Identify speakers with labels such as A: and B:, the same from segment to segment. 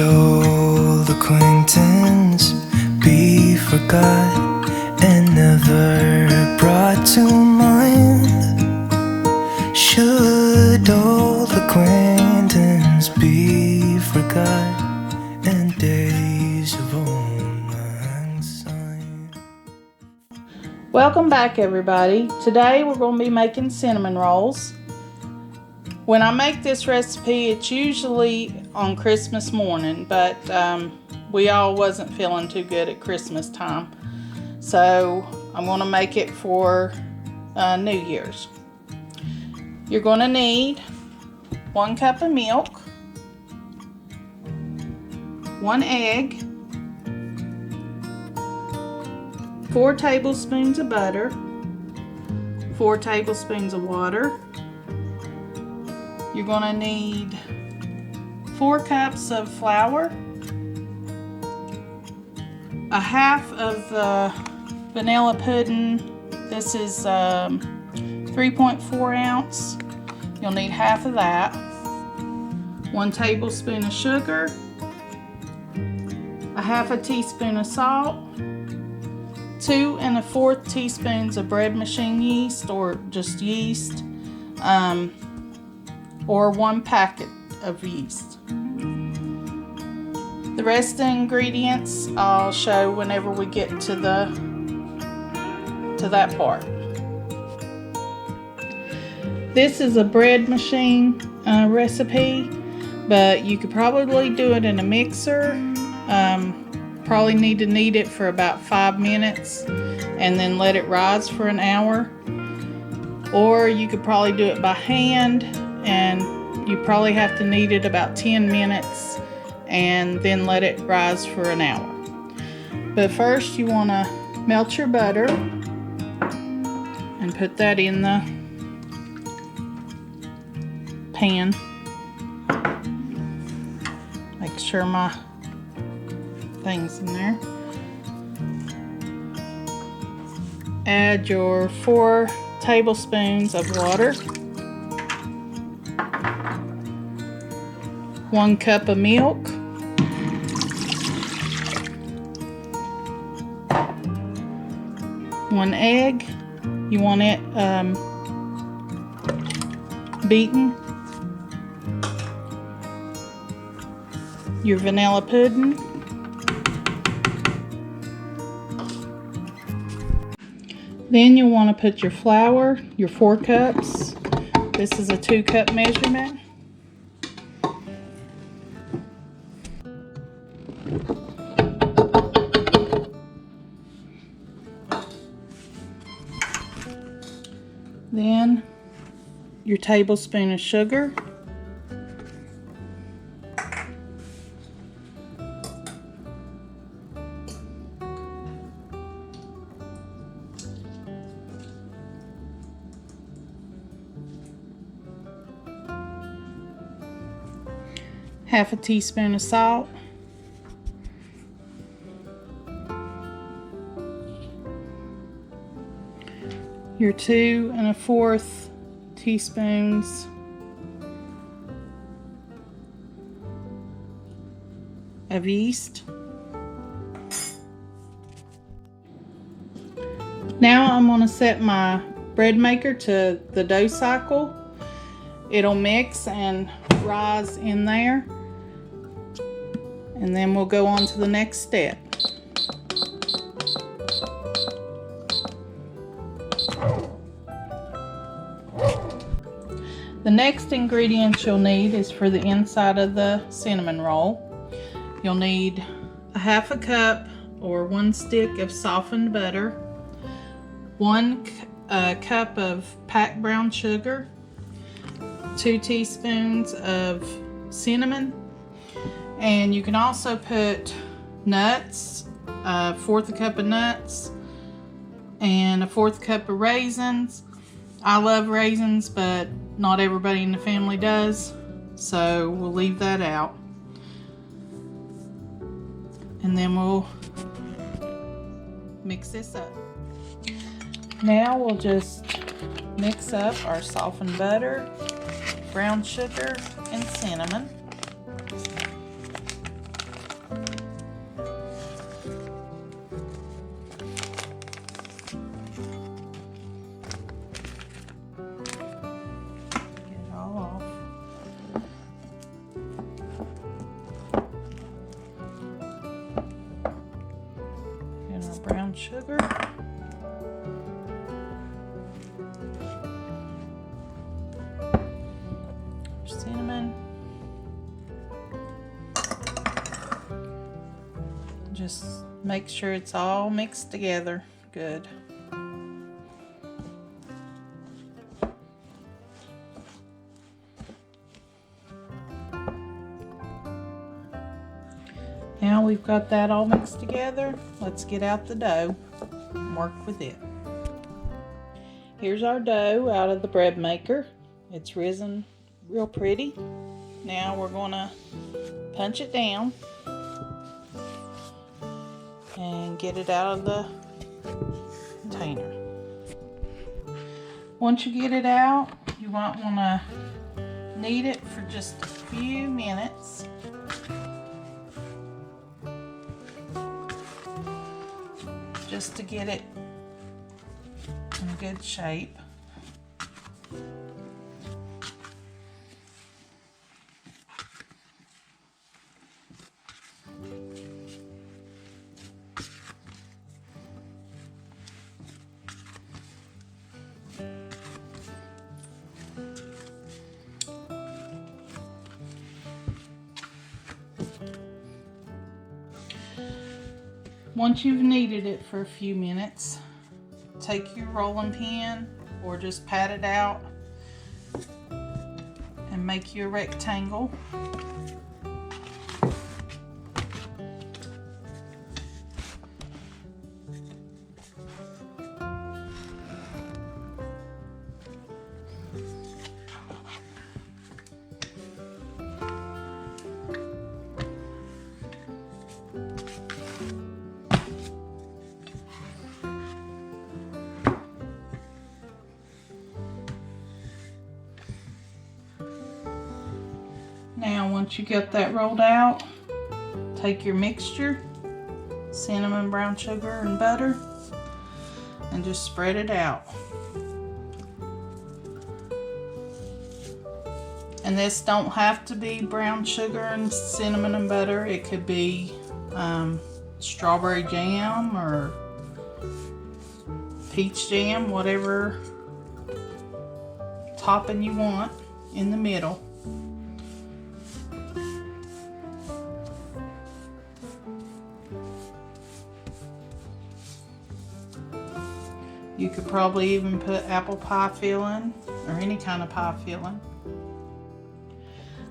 A: old acquaintance be forgot and never brought to mind? Should old acquaintance be forgot and days of old lang syne?
B: Welcome back, everybody. Today we're going to be making cinnamon rolls. When I make this recipe, it's usually on Christmas morning, but we all wasn't feeling too good at Christmas time. So I'm going to make it for New Year's. You're going to need 1 cup of milk, 1 egg, 4 tablespoons of butter, 4 tablespoons of water. You're going to need 4 cups of flour, a half of the vanilla pudding. This is 3.4 ounce. You'll need half of that. 1 tablespoon of sugar, a half a teaspoon of salt, 2 1/4 teaspoons of bread machine yeast or just yeast, or 1 packet of yeast. The rest of the ingredients I'll show whenever we get to that part. This is a bread machine recipe, but you could probably do it in a mixer. Probably need to knead it for about 5 minutes and then let it rise for an hour. Or you could probably do it by hand, and you probably have to knead it about 10 minutes and then let it rise for an hour. But first you want to melt your butter and put that in the pan. Make sure my things in there. Add your 4 tablespoons of water, 1 cup of milk, 1 egg. You want it beaten. Your vanilla pudding. Then you'll want to put your flour, your 4 cups. This is a 2 cup measurement. Then your tablespoon of sugar. Half a teaspoon of salt. Your 2 1/4 teaspoons of yeast. Now I'm going to set my bread maker to the dough cycle. It'll mix and rise in there, and then we'll go on to the next step. The next ingredients you'll need is for the inside of the cinnamon roll. You'll need a half a cup or 1 stick of softened butter, 1 cup of packed brown sugar, 2 teaspoons of cinnamon, and you can also put nuts, 1/4 cup of nuts, and 1/4 cup of raisins. I love raisins, but not everybody in the family does, so we'll leave that out. And then we'll mix this up. Now we'll just mix up our softened butter, brown sugar, and cinnamon. sugar. Cinnamon. Just make sure it's all mixed together good. Now we've got that all mixed together, let's get out the dough and work with it. Here's our dough out of the bread maker. It's risen real pretty. Now we're going to punch it down and get it out of the container. Once you get it out, you might want to knead it for just a few minutes. Just to get it in good shape. Once you've kneaded it for a few minutes, take your rolling pin or just pat it out and make you a rectangle. Now once you get that rolled out, take your mixture, cinnamon, brown sugar, and butter, and just spread it out. And this don't have to be brown sugar and cinnamon and butter. It could be strawberry jam or peach jam, whatever topping you want in the middle. You could probably even put apple pie filling or any kind of pie filling.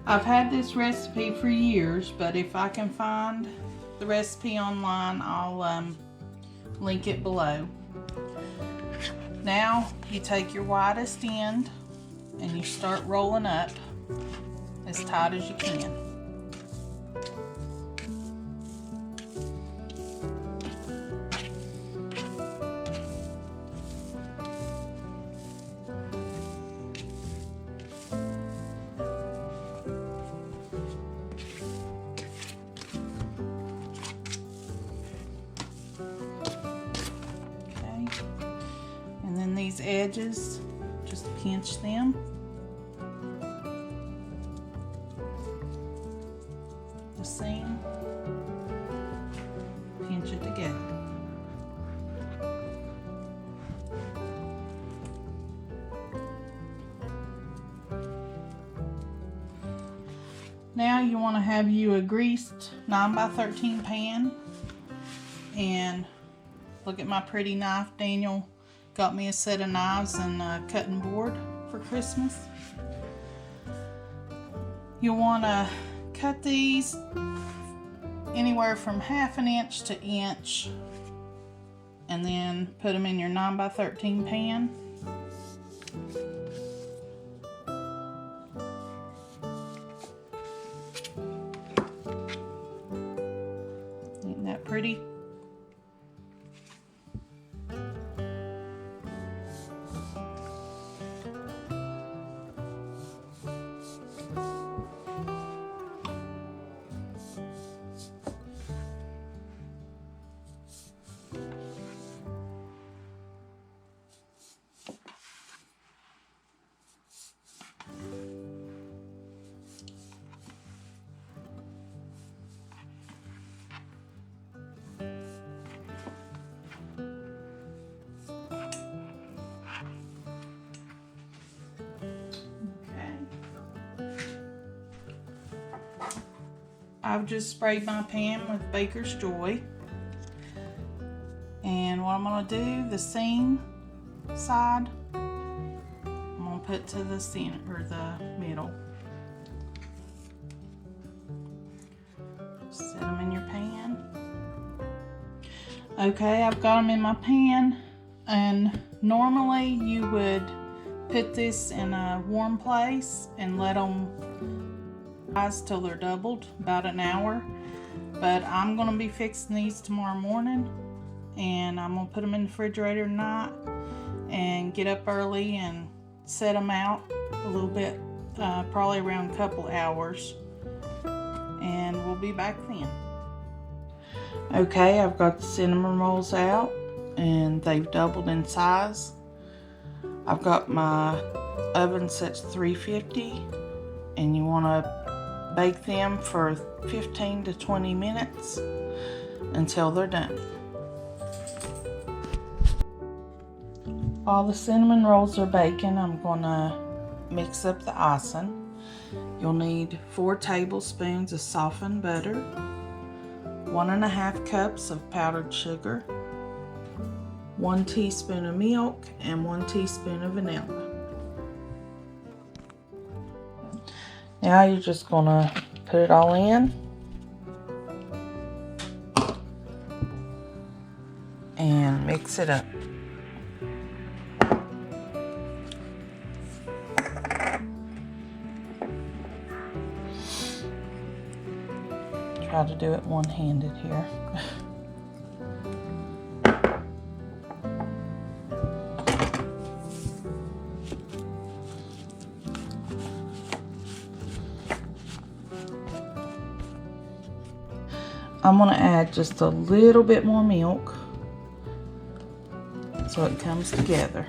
B: I've had this recipe for years, but if I can find the recipe online, I'll link it below. Now you take your widest end and you start rolling up as tight as you can. And then these edges, just pinch them. The seam, pinch it together. Now you want to have you a greased 9x13 pan, and look at my pretty knife. Daniel got me a set of knives and a cutting board for Christmas. You'll want to cut these anywhere from 1/2 inch to inch, and then put them in your 9x13 pan. Isn't that pretty? I've just sprayed my pan with Baker's Joy. And what I'm going to do, the seam side, I'm going to put to the center, or the middle. Set them in your pan. Okay, I've got them in my pan, and normally you would put this in a warm place and let them rise till they're doubled, about an hour. But I'm going to be fixing these tomorrow morning, and I'm going to put them in the refrigerator tonight and get up early and set them out a little bit, probably around a couple hours, and we'll be back then. Okay, I've got the cinnamon rolls out and they've doubled in size. I've got my oven set to 350, and you want to bake them for 15 to 20 minutes until they're done. While the cinnamon rolls are baking, I'm going to mix up the icing. You'll need 4 tablespoons of softened butter, 1.5 cups of powdered sugar, 1 teaspoon of milk, and 1 teaspoon of vanilla. Now you're just going to put it all in and mix it up. Try to do it one-handed here. I'm going to add just a little bit more milk so it comes together.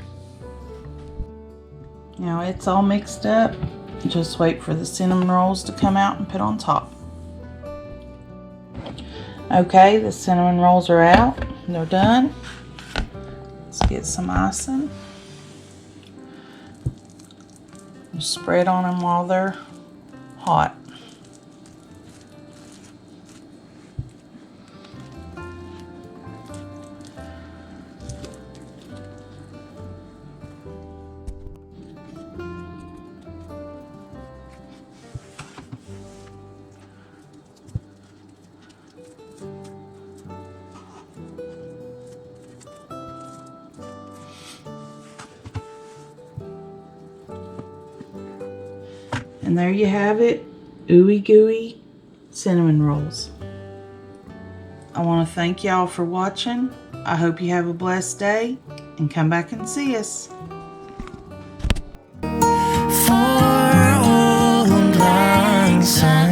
B: Now it's all mixed up. Just wait for the cinnamon rolls to come out and put on top. Okay, the cinnamon rolls are out. They're done. Let's get some icing. Just spread on them while they're hot. And there you have it, ooey gooey cinnamon rolls. I want to thank y'all for watching. I hope you have a blessed day and come back and see us.
A: For old lang syne.